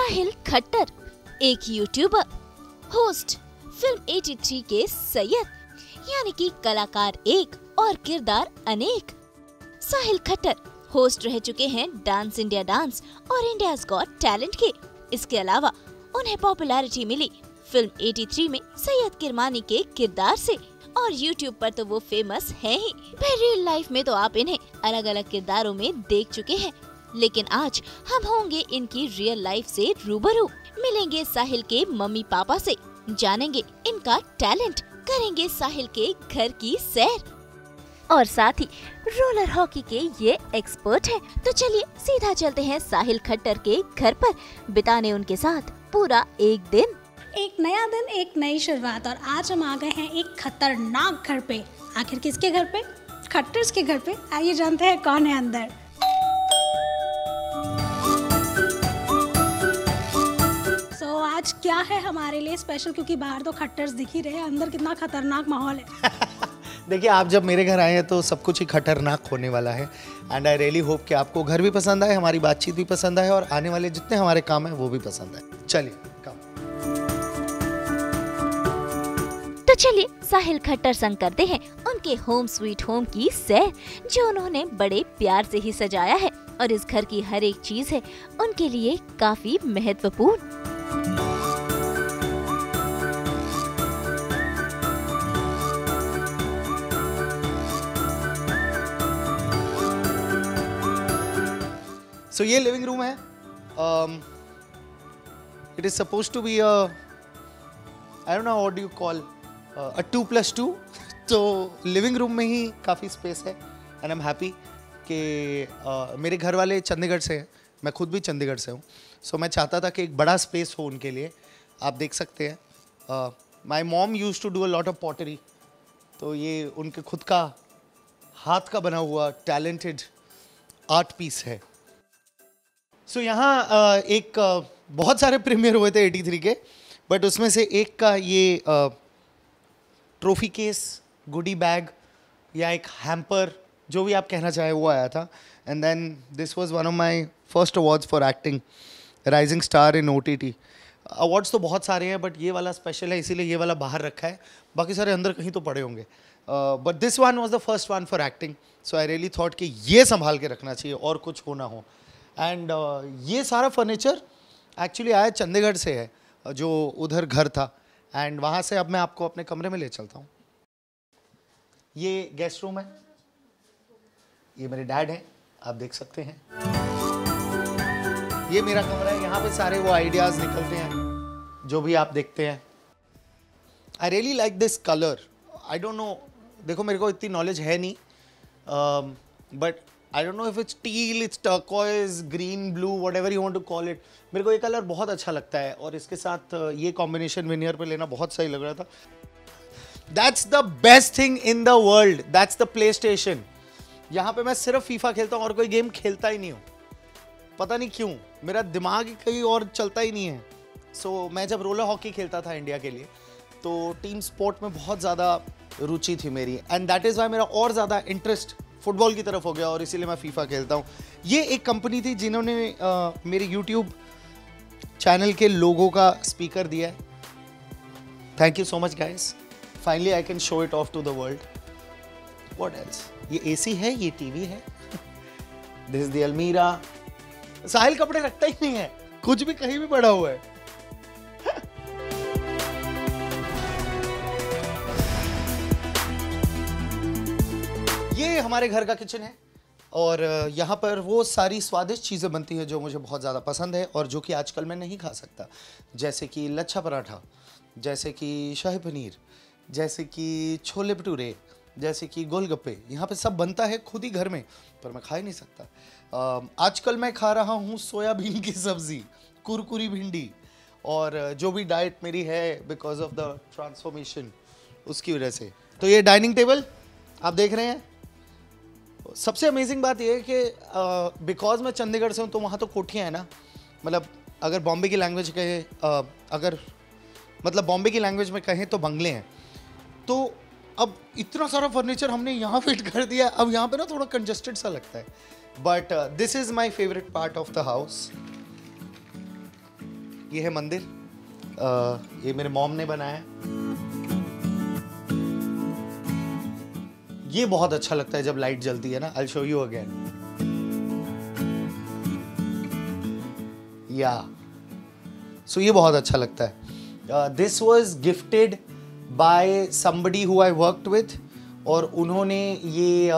साहिल खट्टर, एक YouTuber, host film 83 के सैयद, यानी कि कलाकार एक और किरदार अनेक। साहिल खट्टर होस्ट रह चुके हैं डांस इंडिया डांस और इंडियाज गॉट टैलेंट के। इसके अलावा उन्हें पॉपुलैरिटी मिली फिल्म 83 में सैयद किरमानी के किरदार से, और यूट्यूब पर तो वो फेमस हैं ही। फिर रियल लाइफ में तो आप इन्हें अलग अलग किरदारों में देख चुके हैं, लेकिन आज हम होंगे इनकी रियल लाइफ से रूबरू, मिलेंगे साहिल के मम्मी पापा से, जानेंगे इनका टैलेंट, करेंगे साहिल के घर की सैर, और साथ ही रोलर हॉकी के ये एक्सपर्ट हैं। तो चलिए सीधा चलते हैं साहिल खट्टर के घर पर, बिताने उनके साथ पूरा एक दिन। एक नया दिन, एक नई शुरुआत, और आज हम आ गए हैं एक खतरनाक घर पे। आखिर किसके घर पे? खट्टर्स के घर पे। आइए जानते हैं कौन है अंदर। सो आज क्या है हमारे लिए स्पेशल, क्योंकि बाहर तो खट्टर्स दिख ही रहे हैं, अंदर कितना खतरनाक माहौल है। देखिए, आप जब मेरे घर आए हैं तो सब कुछ ही खतरनाक होने वाला है। एंड आई रियली होप कि आपको घर भी पसंद आए, हमारी बातचीत भी पसंद आए, और आने वाले जितने हमारे काम हैं वो भी पसंद आए। चलिए तो चलिए साहिल खट्टर संग करते हैं उनके होम स्वीट होम की सैर, जो उन्होंने बड़े प्यार से ही सजाया है, और इस घर की हर एक चीज है उनके लिए काफी महत्वपूर्ण। सो ये लिविंग रूम है। It is suppose to be I don't know what do you call a 2+2। तो लिविंग रूम में ही काफ़ी स्पेस है, एंड आई एम हैप्पी कि मेरे घर वाले चंडीगढ़ से हैं, मैं खुद भी चंडीगढ़ से हूँ। सो मैं चाहता था कि एक बड़ा स्पेस हो उनके लिए। आप देख सकते हैं, my mom used to do a lot of pottery, तो ये उनके खुद का हाथ का बना हुआ टैलेंटेड आर्ट पीस है। सो यहाँ एक बहुत सारे प्रीमियर हुए थे 83 के, बट उसमें से एक का ये ट्रॉफी केस, गुडी बैग या एक हैम्पर, जो भी आप कहना चाहें, वो आया था। And then this was one of my first awards for acting, rising star in OTT। Awards तो बहुत सारे हैं, बट ये वाला स्पेशल है, इसीलिए ये वाला बाहर रखा है, बाकी सारे अंदर कहीं तो पड़े होंगे। But this one was the first one for acting, so I really thought कि ये संभाल के रखना चाहिए और कुछ हो ना हो। एंड ये सारा फर्नीचर एक्चुअली आया चंडीगढ़ से है, जो उधर घर था, एंड वहाँ से अब मैं आपको अपने कमरे में ले चलता हूँ। ये गेस्ट रूम है, ये मेरे डैड हैं, आप देख सकते हैं। ये मेरा कमरा है, यहाँ पे सारे वो आइडियाज़ निकलते हैं जो भी आप देखते हैं। I really like this colour, I don't no, देखो मेरे को इतनी नॉलेज है नहीं, but I don't know if it's teal, it's turquoise, green, blue, whatever you want to call it. मेरे को ये कलर बहुत अच्छा लगता है, और इसके साथ ये कॉम्बिनेशन विनियर पे लेना बहुत सही लग रहा था। That's the best thing in the world. That's the PlayStation. यहाँ पे मैं सिर्फ फीफा खेलता हूँ और कोई गेम खेलता ही नहीं हूँ, पता नहीं क्यों, मेरा दिमाग कहीं और चलता ही नहीं है। So मैं जब रोलर हॉकी खेलता था इंडिया के लिए, तो टीम स्पोर्ट में बहुत ज़्यादा रुचि थी मेरी, एंड दैट इज़ वाई मेरा और ज़्यादा इंटरेस्ट फुटबॉल की तरफ हो गया, और इसीलिए मैं फीफा खेलता हूँ। ये एक कंपनी थी जिन्होंने मेरे यूट्यूब चैनल के लोगों का स्पीकर दिया है। Thank you so much guys, finally I can show it off to the world. What else? ये एसी है, ये टीवी है, दिस इज द अलमीरा। साहिल कपड़े रखता ही नहीं है, कुछ भी कहीं भी पड़ा हुआ है। ये हमारे घर का किचन है, और यहाँ पर वो सारी स्वादिष्ट चीज़ें बनती हैं जो मुझे बहुत ज़्यादा पसंद है, और जो कि आजकल मैं नहीं खा सकता, जैसे कि लच्छा पराठा, जैसे कि शाही पनीर, जैसे कि छोले भटूरे, जैसे कि गोलगप्पे। यहाँ पे सब बनता है खुद ही घर में, पर मैं खा ही नहीं सकता। आजकल मैं खा रहा हूँ सोयाबीन की सब्ज़ी, कुरकुरी भिंडी, और जो भी डाइट मेरी है बिकॉज ऑफ द ट्रांसफॉर्मेशन, उसकी वजह से। तो ये डाइनिंग टेबल आप देख रहे हैं। सबसे अमेजिंग बात यह है कि बिकॉज मैं चंडीगढ़ से हूँ, तो वहाँ तो कोठियाँ हैं ना, मतलब अगर बॉम्बे की लैंग्वेज कहें, अगर मतलब बॉम्बे की लैंग्वेज में कहें तो बंगले हैं। तो अब इतना सारा फर्नीचर हमने यहाँ फिट कर दिया, अब यहाँ पे ना थोड़ा कंजस्टेड सा लगता है, but this is my favourite part of the house. ये है मंदिर, ये मेरे मॉम ने बनाया है। ये बहुत अच्छा लगता है जब लाइट जलती है ना। I'll show you again. या सो ये बहुत अच्छा लगता है। This was gifted bye somebody who I worked with, और उन्होंने ये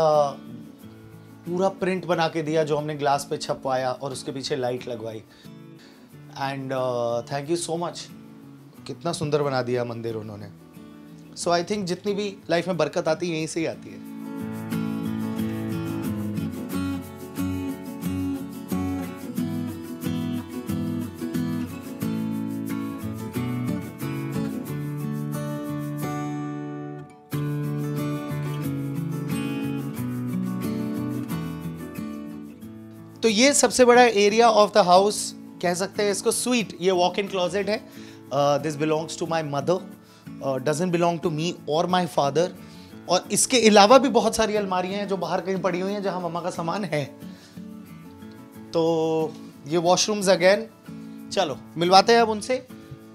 पूरा प्रिंट बना के दिया जो हमने ग्लास पे छपवाया और उसके पीछे लाइट लगवाई। And thank you so much. कितना सुंदर बना दिया मंदिर उन्होंने। सो आई थिंक जितनी भी लाइफ में बरकत आती है यहीं से ही आती है। तो ये सबसे बड़ा एरिया ऑफ द हाउस, कह सकते हैं इसको स्वीट। ये वॉक इन क्लोजेट है। This belongs to my mother, doesn't belong to me और माई फादर। और इसके अलावा भी बहुत सारी अलमारियां हैं जो बाहर कहीं पड़ी हुई हैं जहां मम्मा का सामान है। तो ये वॉशरूम्स अगेन। चलो मिलवाते हैं अब उनसे,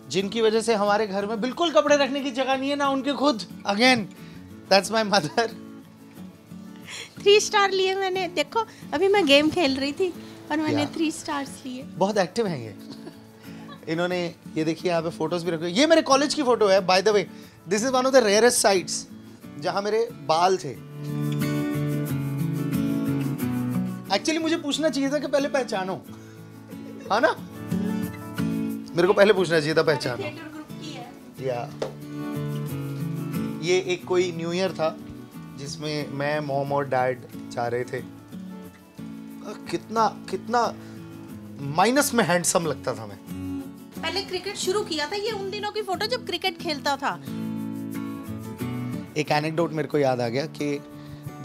जिनकी वजह से हमारे घर में बिल्कुल कपड़े रखने की जगह नहीं है ना उनके खुद। Again that's my mother. 3 star लिए मैंने। देखो अभी मैं गेम खेल रही थी और मैंने 3 स्टार्स लिए। बहुत एक्टिव हैं ये। इन्होंने ये देखिए यहाँ पे फोटोज भी रखे। ये मेरे कॉलेज की फोटो है by the way. This is one of the rarest sites जहां मेरे बाल थे। एक्चुअली मुझे पूछना चाहिए था कि पहले पहचानो, हाँ ना? मेरे को पहले पूछना चाहिए था पहचानो। या ये एक कोई न्यू ईयर था जिसमें मैं, मॉम और डैड जा रहे थे। कितना माइनस में हैंडसम लगता था मैं। पहले क्रिकेट शुरू किया था। ये उन दिनों की फोटो जब क्रिकेट खेलता था। एक एनेक्डोट मेरे को याद आ गया कि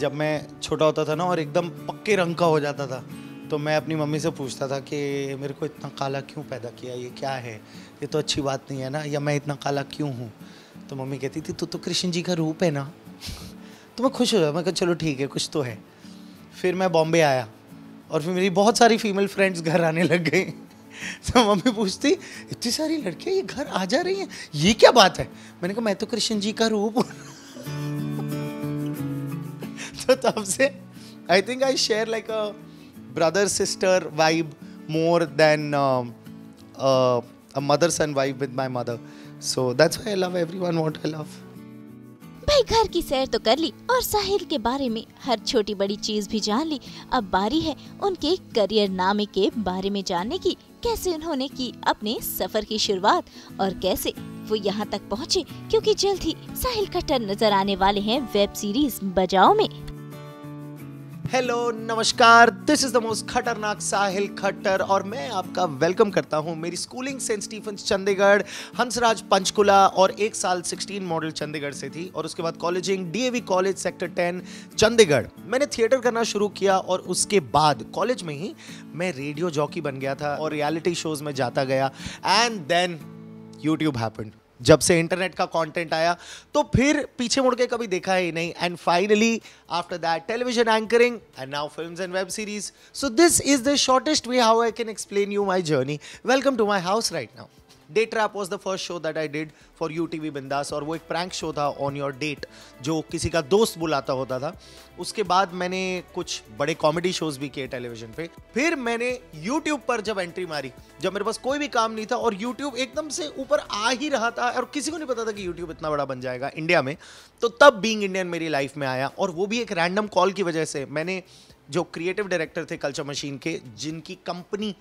जब मैं छोटा होता था ना और एकदम पक्के रंग का हो जाता था, तो मैं अपनी मम्मी से पूछता था कि मेरे को इतना काला क्यों पैदा किया, ये क्या है, ये तो अच्छी बात नहीं है ना, या मैं इतना काला क्यों हूँ। तो मम्मी कहती थी तू तो कृष्ण जी का रूप है ना। तो मैं खुश हो गया। मैं कहा चलो ठीक है, कुछ तो है। फिर मैं बॉम्बे आया और फिर मेरी बहुत सारी फीमेल फ्रेंड्स घर आने लग गई। तो मम्मी पूछती इतनी सारी लड़कियां ये घर आ जा रही हैं, ये क्या बात है? मैंने कहा मैं तो कृष्ण जी का रूप हूँ। तो तब से I think I share like a brother sister vibe more than a mother sun vibe with my mother. So that's why I love everyone what I love. भाई घर की सैर तो कर ली और साहिल के बारे में हर छोटी बड़ी चीज भी जान ली। अब बारी है उनके करियर नामे के बारे में जानने की। कैसे उन्होंने की अपने सफर की शुरुआत और कैसे वो यहाँ तक पहुँचे, क्योंकि जल्द ही साहिल खट्टर नजर आने वाले हैं वेब सीरीज बजाओ में। हेलो नमस्कार, दिस इज द मोस्ट खतरनाक साहिल खट्टर और मैं आपका वेलकम करता हूं। मेरी schooling Saint Stephen's Chandigarh, Hansraj Panchkula और 1 साल 16 मॉडल चंडीगढ़ से थी। और उसके बाद कॉलेजिंग डीएवी कॉलेज सेक्टर 10 चंडीगढ़। मैंने थिएटर करना शुरू किया और उसके बाद कॉलेज में ही मैं रेडियो जॉकी बन गया था और रियलिटी शोज में जाता गया। And then YouTube happened. जब से इंटरनेट का कंटेंट आया तो फिर पीछे मुड़ के कभी देखा ही नहीं। And finally after that television anchoring and now films and web series. So this is the shortest way how I can explain you my journey. Welcome to my house right now. Date trap was the first show that I did for UTV Bindass, और वो एक prank show था on your date जो किसी का दोस्त बुलाता होता था। उसके बाद मैंने कुछ बड़े कॉमेडी शोज भी किए टेलीविजन पे। फिर मैंने YouTube पर जब एंट्री मारी, जब मेरे पास कोई भी काम नहीं था और YouTube एकदम से ऊपर आ ही रहा था और किसी को नहीं पता था कि YouTube इतना बड़ा बन जाएगा इंडिया में, तो तब बीइंग इंडियन मेरी लाइफ में आया। और वो भी एक रैंडम कॉल की वजह से। मैंने जो क्रिएटिव डायरेक्टर थे कल्चर मशीन के, जिनकी कंपनी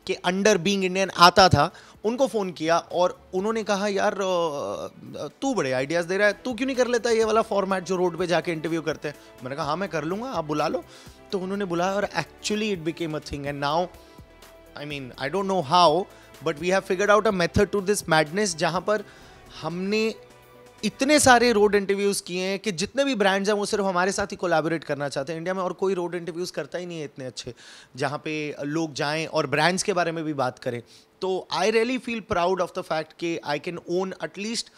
के अंडर बीइंग इंडियन आता था, उनको फ़ोन किया और उन्होंने कहा यार तू बड़े आइडियाज़ दे रहा है, तू क्यों नहीं कर लेता ये वाला फॉर्मेट जो रोड पे जाके इंटरव्यू करते हैं। मैंने कहा हाँ मैं कर लूँगा, आप बुला लो। तो उन्होंने बुलाया और actually it became a thing. And now I mean I don't know how but we have figured out a method to this madness, जहाँ पर हमने इतने सारे रोड इंटरव्यूज़ किए हैं कि जितने भी ब्रांड्स हैं वो सिर्फ हमारे साथ ही कोलैबोरेट करना चाहते हैं इंडिया में। और कोई रोड इंटरव्यूज़ करता ही नहीं है इतने अच्छे जहाँ पे लोग जाएं और ब्रांड्स के बारे में भी बात करें। तो I really feel proud of the fact कि I can own at least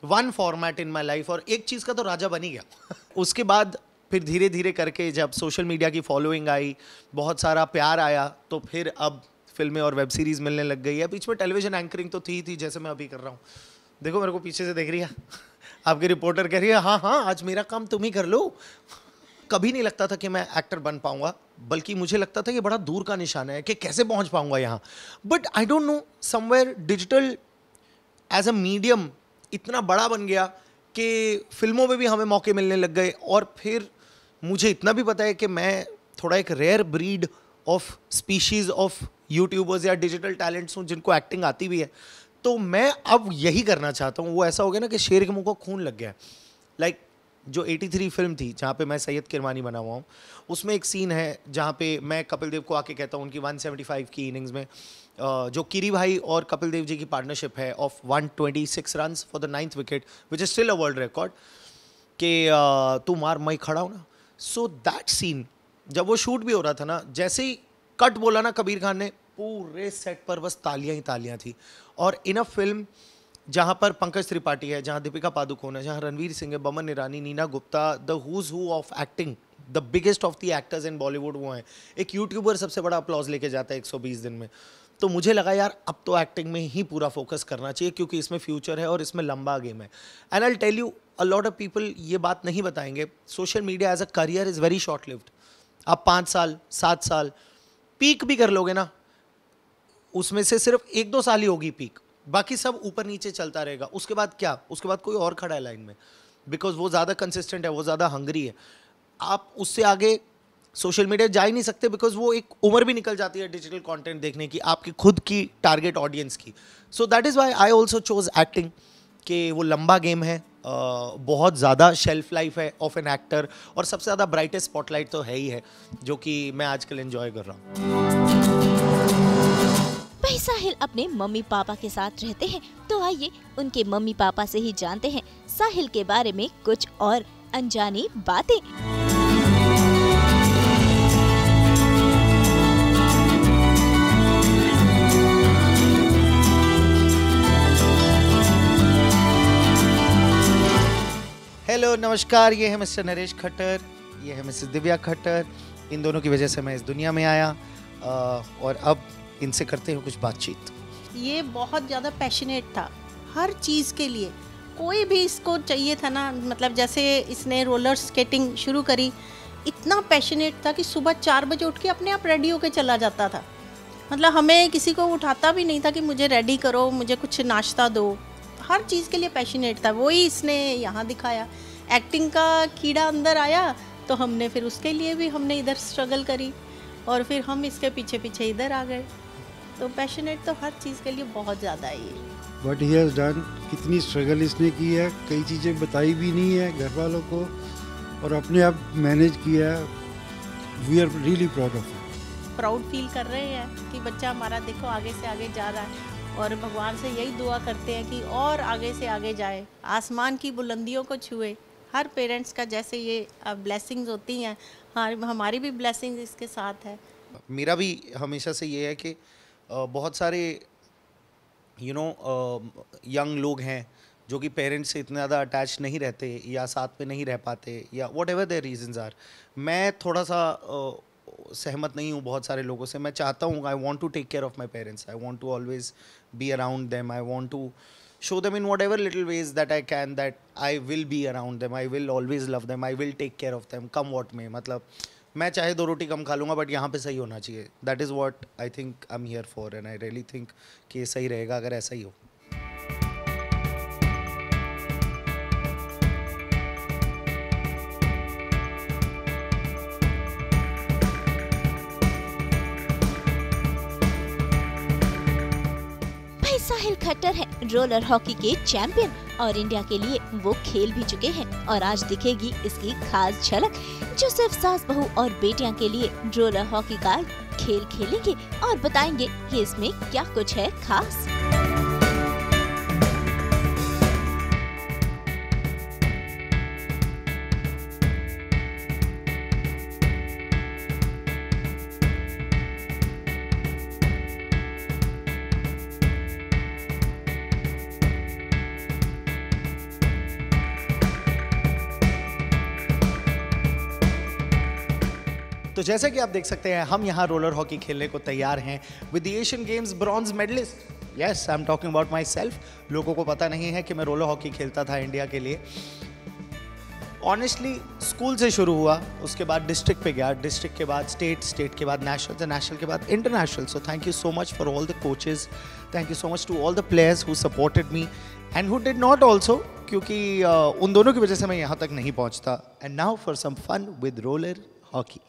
one format in my life. और एक चीज़ का तो राजा बन ही गया। उसके बाद फिर धीरे धीरे करके जब सोशल मीडिया की फॉलोइंग आई, बहुत सारा प्यार आया, तो फिर अब फिल्में और वेब सीरीज मिलने लग गई है। बीच में टेलीविजन एंकरिंग तो थी जैसे मैं अभी कर रहा हूँ। देखो मेरे को पीछे से देख रही है आपकी रिपोर्टर कह रही है हाँ हाँ आज मेरा काम तुम ही कर लो। कभी नहीं लगता था कि मैं एक्टर बन पाऊंगा, बल्कि मुझे लगता था ये बड़ा दूर का निशान है कि कैसे पहुंच पाऊंगा यहाँ। But I don't know, somewhere digital as a medium इतना बड़ा बन गया कि फिल्मों में भी हमें मौके मिलने लग गए। और फिर मुझे इतना भी पता है कि मैं थोड़ा एक rare breed of species of YouTubers या डिजिटल टैलेंट्स हूँ जिनको एक्टिंग आती भी है। तो मैं अब यही करना चाहता हूँ। वो ऐसा हो गया ना कि शेर के मुंह को खून लग गया। लाइक जो 83 फिल्म थी जहाँ पे मैं सैयद किरमानी बना हुआ हूँ, उसमें एक सीन है जहाँ पे मैं कपिल देव को आके कहता हूँ उनकी 175 की इनिंग्स में जो किरी भाई और कपिल देव जी की पार्टनरशिप है of 126 runs for the 9th wicket which is still a world record, कि तू मार मैं खड़ा हूँ ना। सो दैट सीन जब वो शूट भी हो रहा था ना, जैसे ही कट बोला ना कबीर खान ने, पूरे सेट पर बस तालियां ही तालियां थी। और इन अ फिल्म जहाँ पर पंकज त्रिपाठी है, जहाँ दीपिका पादुकोण है, जहाँ रणवीर सिंह है, Boman Irani, Neena Gupta, the who's who of acting, the biggest of the actors in Bollywood वो हैं। एक यूट्यूबर सबसे बड़ा अपलॉज लेके जाता है 120 दिन में। तो मुझे लगा यार अब तो एक्टिंग में ही पूरा फोकस करना चाहिए, क्योंकि इसमें फ्यूचर है और इसमें लंबा गेम है। And I tell you a lot of people ये बात नहीं बताएंगे, social media as a career is very short lived. आप 5 साल 7 साल पीक भी कर लोगे ना, उसमें से सिर्फ 1-2 साल ही होगी पीक, बाकी सब ऊपर नीचे चलता रहेगा। उसके बाद क्या, उसके बाद कोई और खड़ा है लाइन में, बिकॉज वो ज़्यादा कंसिस्टेंट है, वो ज़्यादा हंगरी है। आप उससे आगे सोशल मीडिया जा ही नहीं सकते, बिकॉज वो एक उम्र भी निकल जाती है डिजिटल कंटेंट देखने की, आपकी खुद की टारगेट ऑडियंस की। So that is why I also chose acting, कि वो लंबा गेम है, बहुत ज़्यादा शेल्फ लाइफ है ऑफ एन एक्टर, और सबसे ज़्यादा ब्राइटेस्ट स्पॉटलाइट तो है ही है, जो कि मैं आजकल एंजॉय कर रहा हूँ। भाई साहिल अपने मम्मी पापा के साथ रहते हैं, तो आइए उनके मम्मी पापा से ही जानते हैं साहिल के बारे में कुछ और अनजानी बातें। हेलो नमस्कार, ये है मिस्टर नरेश खट्टर, ये है मिसेस दिव्या खट्टर। इन दोनों की वजह से मैं इस दुनिया में आया, और अब इनसे करते हैं कुछ बातचीत। ये बहुत ज़्यादा पैशनेट था हर चीज़ के लिए। कोई भी इसको चाहिए था ना, मतलब जैसे इसने रोलर स्केटिंग शुरू करी, इतना पैशनेट था कि सुबह 4 बजे उठ के अपने आप रेडी होके चला जाता था। मतलब हमें किसी को उठाता भी नहीं था कि मुझे रेडी करो, मुझे कुछ नाश्ता दो। हर चीज़ के लिए पैशनेट था। वही इसने यहाँ दिखाया। एक्टिंग का कीड़ा अंदर आया तो हमने फिर उसके लिए भी हमने इधर स्ट्रगल करी, और फिर हम इसके पीछे पीछे इधर आ गए। तो पैशनेट तो हर चीज़ के लिए बहुत ज़्यादा है ये। व्हाट ही हैज़ डन, कितनी स्ट्रगल इसने की है, कई चीज़ें बताई भी नहीं है घर वालों को, और अपने आप मैनेज किया है। We are really proud of it. Proud feel कर रहे हैं कि बच्चा हमारा देखो आगे से आगे जा रहा है, और भगवान से यही दुआ करते हैं कि और आगे से आगे जाए, आसमान की बुलंदियों को छुए। हर पेरेंट्स का जैसे ये ब्लेसिंग्स होती हैं, हमारी भी ब्लेसिंग्स इसके साथ है। मेरा भी हमेशा से ये है कि बहुत सारे यंग लोग हैं जो कि पेरेंट्स से इतना ज़्यादा अटैच नहीं रहते, या साथ में नहीं रह पाते, या whatever their reasons are. मैं थोड़ा सा सहमत नहीं हूँ बहुत सारे लोगों से। मैं चाहता हूँ, I want to take care of my parents, I want to always be around them, I want to show them in whatever little ways that I can, that I will be around them, I will always love them, I will take care of them, come what may। मतलब मैं चाहे 2 रोटी कम खा लूँगा, but यहाँ पे सही होना चाहिए। That is what I think I'm here for, and I really think कि ये सही रहेगा अगर ऐसा ही हो। साहिल खट्टर है रोलर हॉकी के चैंपियन, और इंडिया के लिए वो खेल भी चुके हैं। और आज दिखेगी इसकी खास झलक, जो सिर्फ सास बहू और बेटियां के लिए रोलर हॉकी का खेल खेलेंगे और बताएंगे कि इसमें क्या कुछ है खास। तो जैसा कि आप देख सकते हैं हम यहाँ रोलर हॉकी खेलने को तैयार हैं with the Asian games bronze medallist. Yes, I am talking about myself. लोगों को पता नहीं है कि मैं रोलर हॉकी खेलता था इंडिया के लिए. ऑनेस्टली स्कूल से शुरू हुआ, उसके बाद डिस्ट्रिक्ट पे गया, डिस्ट्रिक्ट के बाद स्टेट, स्टेट के बाद नेशनल, नेशनल के बाद international. So thank you so much for all the coaches, thank you so much to all the players who supported me and who did not also, क्योंकि उन दोनों की वजह से मैं यहाँ तक नहीं पहुँचता. And now for some fun with roller hockey.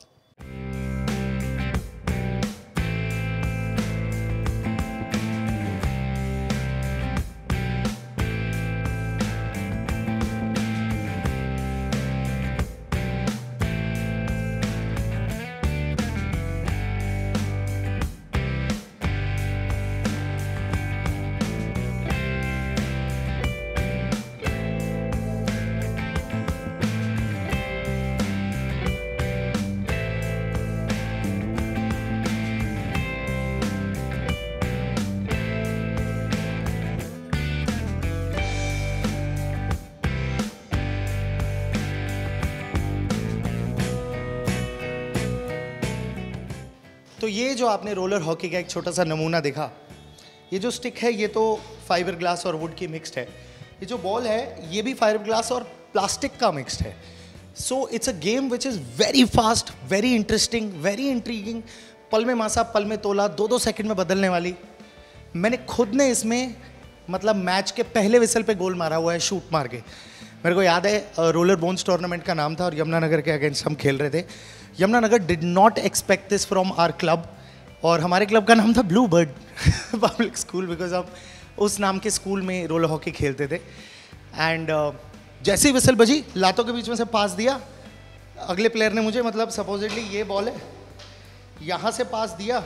तो ये जो आपने रोलर हॉकी का एक छोटा सा नमूना देखा, ये जो स्टिक है ये तो फाइबर ग्लास और वुड की मिक्स्ड है. ये जो बॉल है ये भी फाइबर ग्लास और प्लास्टिक का मिक्स्ड है. So it's a game which is very fast, very interesting, very intriguing. पल में मासा पल में तोला, 2-2 सेकंड में बदलने वाली. मैंने खुद ने इसमें मतलब मैच के पहले विसल पे गोल मारा हुआ है, शूट मार के. मेरे को याद है रोलर बोन्स टूर्नामेंट का नाम था और यमुनानगर के अगेंस्ट हम खेल रहे थे. Yamunanagar did not expect this from our club, और हमारे क्लब का नाम था blue bird public school, because हम उस नाम के स्कूल में रोलर हॉकी खेलते थे. एंड जैसे ही विसल बजी, लातों के बीच में से पास दिया अगले प्लेयर ने मुझे, मतलब सपोजिटली ये बॉल है, यहाँ से पास दिया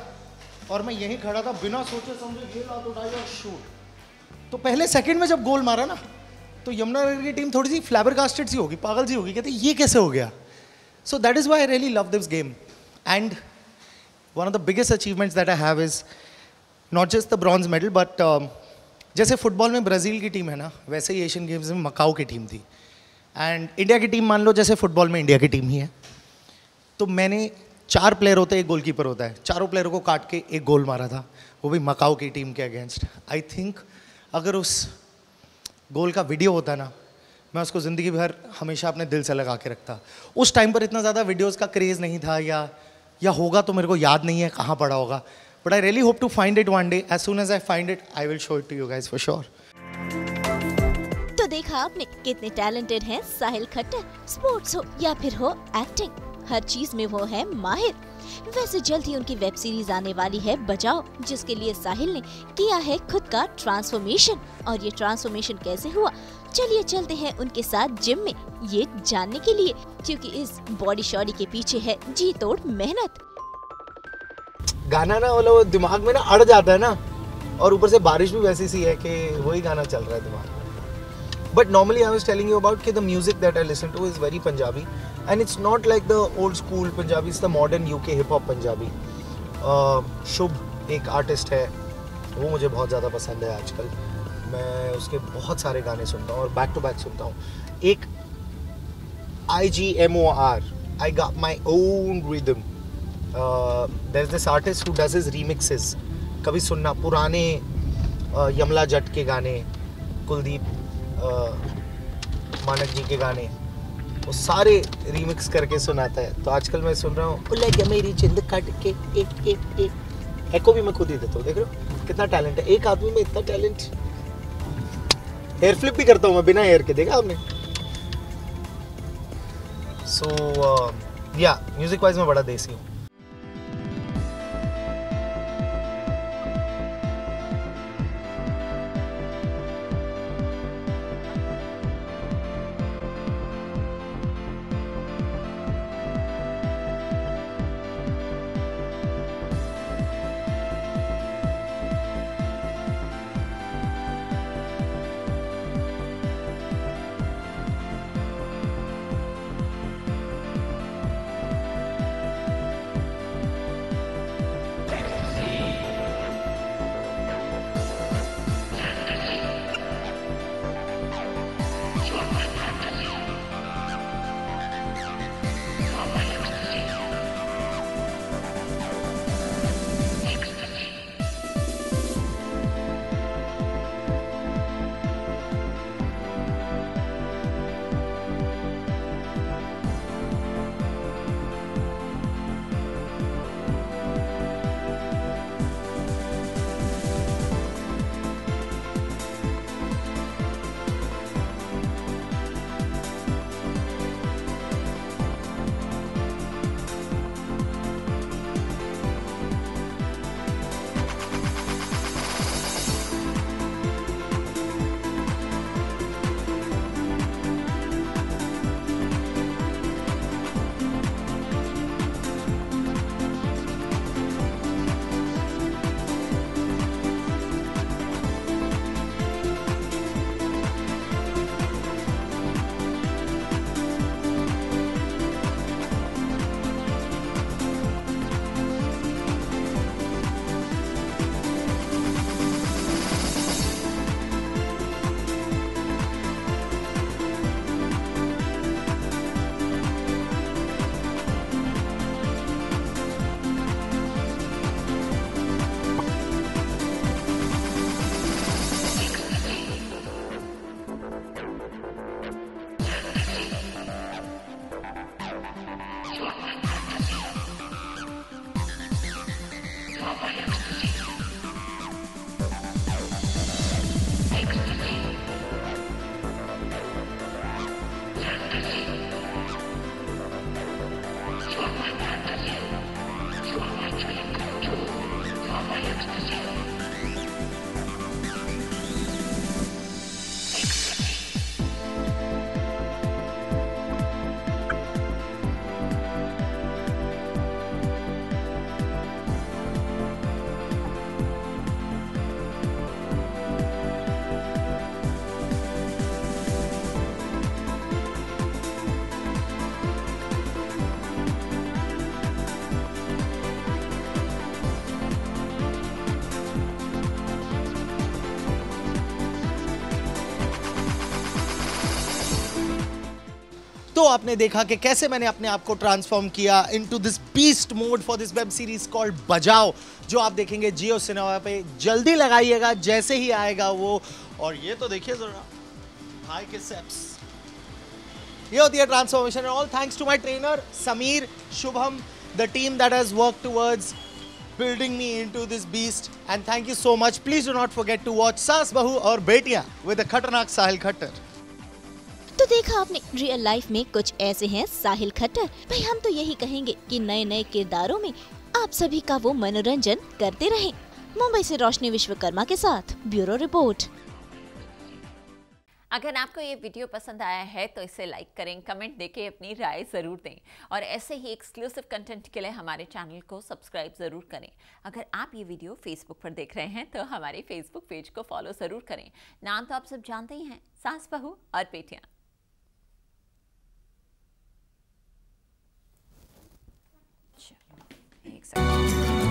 और मैं यहीं खड़ा था, बिना सोचे समझे ये लात उठाई और शूट. तो पहले सेकंड में जब गोल मारा ना, तो यमुनानगर की टीम थोड़ी सी फ्लैबरकास्टेड सी होगी, पागल सी होगी, कहते ये कैसे हो गया. So that is why I really love this game. And one of the biggest achievements that I have is not just the bronze medal, but जैसे फुटबॉल में ब्राज़ील की टीम है ना, वैसे ही एशियन गेम्स में मकाओ की team थी. And India की टीम मान लो जैसे फुटबॉल में इंडिया की टीम ही है. तो मैंने 4 प्लेयर होते हैं, एक गोलकीपर होता है, चारों प्लेयरों को काट के एक गोल मारा था, वो भी मकाओ की टीम के अगेंस्ट. आई थिंक अगर उस गोल का वीडियो होता ना, मैं उसको ज़िंदगी भर हमेशा अपने दिल से लगा के रखता. उस टाइम पर इतना ज़्यादा वीडियोस का क्रेज़ नहीं था, या होगा तो मेरे को याद नहीं है कहाँ पड़ा होगा. But I really hope to find it one day. As soon as I find it I will show it to you guys for sure. तो देखा आपने कितने टैलेंटेड हैं साहिल खट्टर. स्पोर्ट्स हो या फिर हो एक्टिंग, हर चीज में वो है माहिर. वैसे जल्द ही उनकी वेब सीरीज आने वाली है बजाओ, जिसके लिए साहिल ने किया है खुद का ट्रांसफॉर्मेशन. और ये ट्रांसफॉर्मेशन कैसे हुआ, चलिए चलते हैं उनके साथ जिम में ये जानने के लिए, क्योंकि इस बॉडी शॉडी के पीछे है जी तोड़ मेहनत. गाना ना वो दिमाग में ना अड़ जाता है ना, और ऊपर से बारिश भी वैसी सी है कि वही गाना चल रहा है दिमाग में. But normally I was telling you about कि the music that I listen to is very Punjabi, and it's not like the old school Punjabi, it's the modern UK hip hop Punjabi. Shubh एक आर्टिस्ट है, वो मुझे बहुत ज़्यादा पसंद है आजकल. मैं उसके बहुत सारे गाने सुनता हूँ और बैक टू बैक सुनता हूँ. एक IGMOR, I got my own rhythm. There's this artist who does his remixes. कभी सुनना पुराने यमला जट के गाने, कुलदीप मानक जी के गाने, वो सारे रीमिक्स करके सुनाता है. तो आजकल मैं सुन रहा हूँ लगे मेरी जिंद काट के एक एको भी मैं खुद ही देता हूँ. देख रहे हो कितना टैलेंट है एक आदमी में, इतना टैलेंट. हेयर फ्लिप भी करता हूँ मैं बिना हेयर के, देखा आपने. सो या म्यूजिक वाइज मैं बड़ा देसी हूँ. तो आपने देखा कि कैसे मैंने अपने आप को ट्रांसफॉर्म किया into this beast mode for this web series called बजाओ, जो आप देखेंगे जियो सिनेमा पे। जल्दी लगाइएगा जैसे ही आएगा वो। और ये तो देखिए जरा, हाई के स्टेप्स, ये होती है transformation. All thanks to my trainer Sameer, Shubham, the team that has worked towards building me into this beast, and thank you so much. Please do not forget to watch सास बहू और बेटियां with the खतरनाक साहिल खट्टर। तो देखा आपने, रियल लाइफ में कुछ ऐसे हैं साहिल खट्टर। भाई हम तो यही कहेंगे कि नए नए किरदारों में आप सभी का वो मनोरंजन करते रहें। मुंबई से रोशनी विश्वकर्मा के साथ ब्यूरो रिपोर्ट। अगर आपको ये वीडियो पसंद आया है तो इसे लाइक करें, कमेंट देके अपनी राय ज़रूर दें और ऐसे ही एक्सक्लूसिव कंटेंट के लिए हमारे चैनल को सब्सक्राइब ज़रूर करें। अगर आप ये वीडियो फेसबुक पर देख रहे हैं तो हमारे फेसबुक पेज को फॉलो ज़रूर करें। नाम तो आप सब जानते ही हैं, सास बहू और बेटियां। चलो, एक सेकंड।